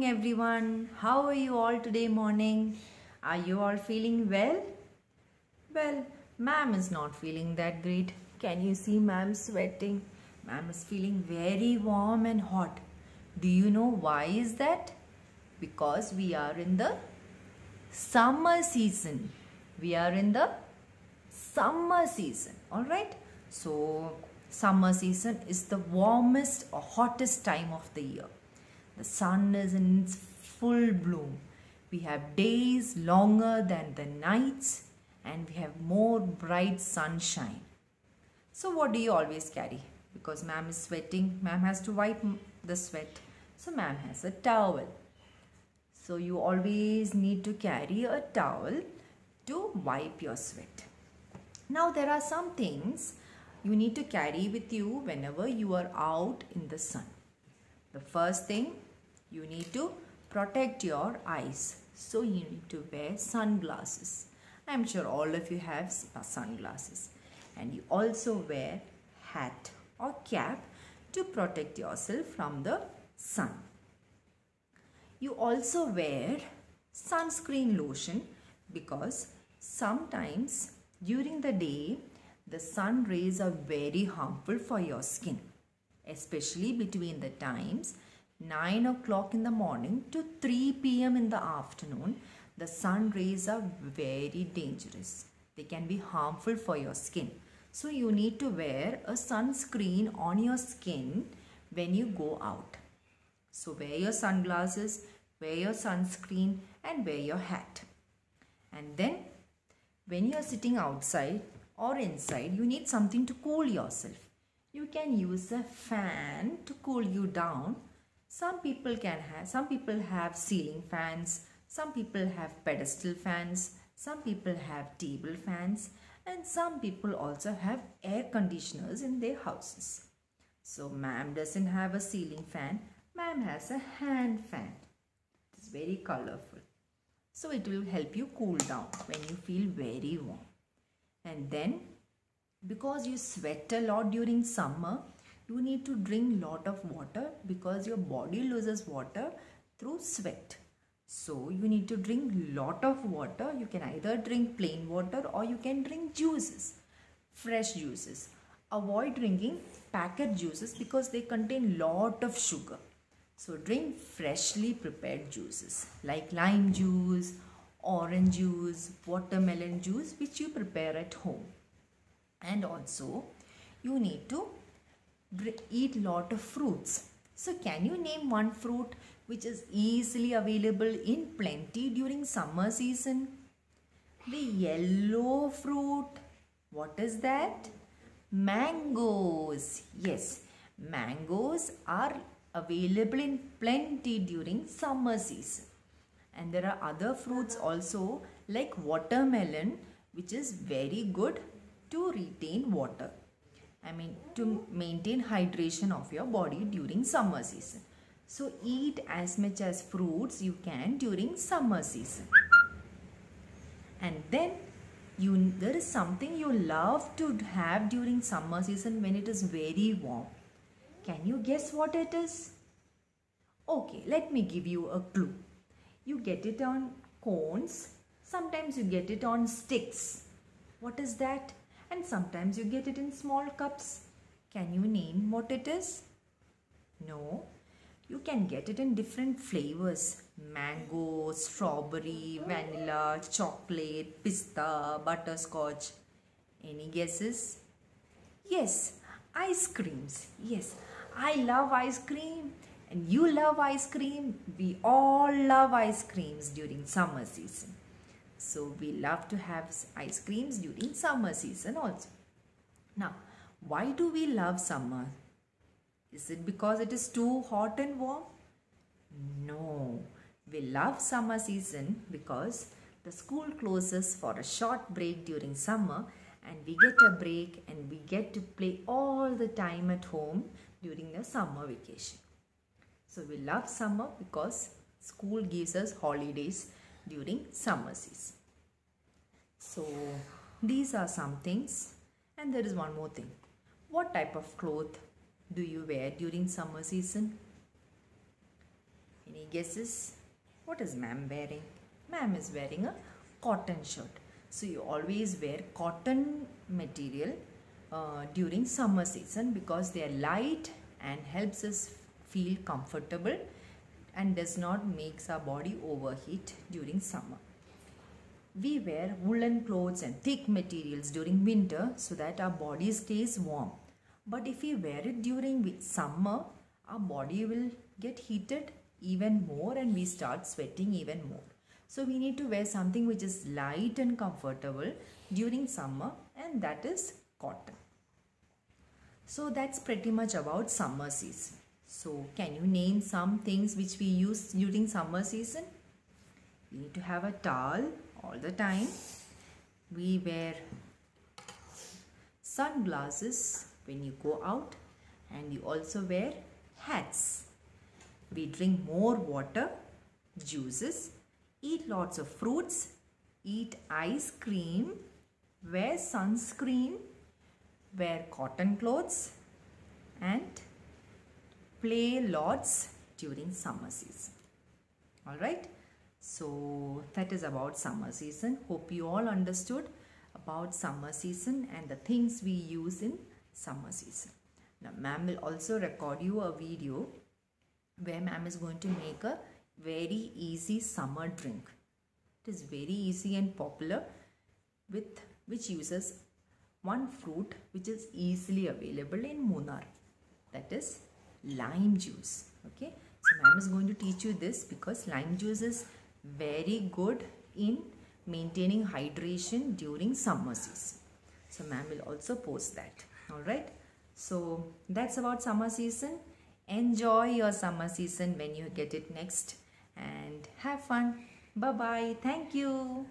morning everyone. How are you all today morning? Are you all feeling well? Well, ma'am is not feeling that great. Can you see ma'am sweating? Ma'am is feeling very warm and hot. Do you know why is that? Because we are in the summer season. We are in the summer season. Alright? So, summer season is the warmest or hottest time of the year. The sun is in its full bloom. We have days longer than the nights and we have more bright sunshine. So what do you always carry? Because ma'am is sweating, ma'am has to wipe the sweat. So ma'am has a towel. So you always need to carry a towel to wipe your sweat. Now there are some things you need to carry with you whenever you are out in the sun. The first thing, you need to protect your eyes. So you need to wear sunglasses. I am sure all of you have sunglasses. And you also wear hat or cap to protect yourself from the sun. You also wear sunscreen lotion because sometimes during the day the sun rays are very harmful for your skin, especially between the times 9 o'clock in the morning to 3 p.m. in the afternoon. The sun rays are very dangerous. They can be harmful for your skin. So you need to wear a sunscreen on your skin when you go out. So wear your sunglasses, wear your sunscreen and wear your hat. And then when you are sitting outside or inside, you need something to cool yourself. You can use a fan to cool you down. Some people have ceiling fans, some people have pedestal fans, some people have table fans, and some people also have air conditioners in their houses. So ma'am doesn't have a ceiling fan, ma'am has a hand fan. It's very colorful. So it will help you cool down when you feel very warm. And then because you sweat a lot during summer, you need to drink lot of water because your body loses water through sweat. So you need to drink lot of water. You can either drink plain water or you can drink juices, fresh juices. Avoid drinking packet juices because they contain lot of sugar. So drink freshly prepared juices like lime juice, orange juice, watermelon juice which you prepare at home. And also you need to eat lot of fruits. So can you name one fruit which is easily available in plenty during summer season? The yellow fruit. What is that? Mangoes. Yes, mangoes are available in plenty during summer season. And there are other fruits also like watermelon which is very good to retain water. To maintain hydration of your body during summer season. So eat as much as fruits you can during summer season. And then there is something you love to have during summer season when it is very warm. Can you guess what it is? Okay, let me give you a clue. You get it on cones. Sometimes you get it on sticks. What is that? And sometimes you get it in small cups. Can you name what it is? No. You can get it in different flavors. Mango, strawberry, vanilla, chocolate, pista, butterscotch. Any guesses? Yes, ice creams. Yes, I love ice cream and you love ice cream. We all love ice creams during summer season. So we love to have ice creams during summer season also. Now, why do we love summer? Is it because it is too hot and warm? No. We love summer season because the school closes for a short break during summer and we get a break and we get to play all the time at home during the summer vacation. So we love summer because school gives us holidays during summer season. So these are some things, and there is one more thing. What type of cloth do you wear during summer season? Any guesses? What is ma'am wearing? Ma'am is wearing a cotton shirt. So you always wear cotton material during summer season because they are light and helps us feel comfortable and does not makes our body overheat during summer. We wear woolen clothes and thick materials during winter so that our body stays warm. But if we wear it during summer, our body will get heated even more and we start sweating even more. So we need to wear something which is light and comfortable during summer, and that is cotton. So that's pretty much about summer season. So can you name some things which we use during summer season? We need to have a towel all the time. We wear sunglasses when you go out, and you also wear hats. We drink more water, juices, eat lots of fruits, eat ice cream, wear sunscreen, wear cotton clothes, and play lots during summer season. Alright, so that is about summer season. Hope you all understood about summer season and the things we use in summer season. Now ma'am will also record you a video where ma'am is going to make a very easy summer drink. It is very easy and popular, which uses one fruit which is easily available in Munnar, that is lime juice. Okay, so ma'am is going to teach you this because lime juice is very good in maintaining hydration during summer season. So ma'am will also post that. Alright, so that's about summer season. Enjoy your summer season when you get it next and have fun. Bye bye. Thank you.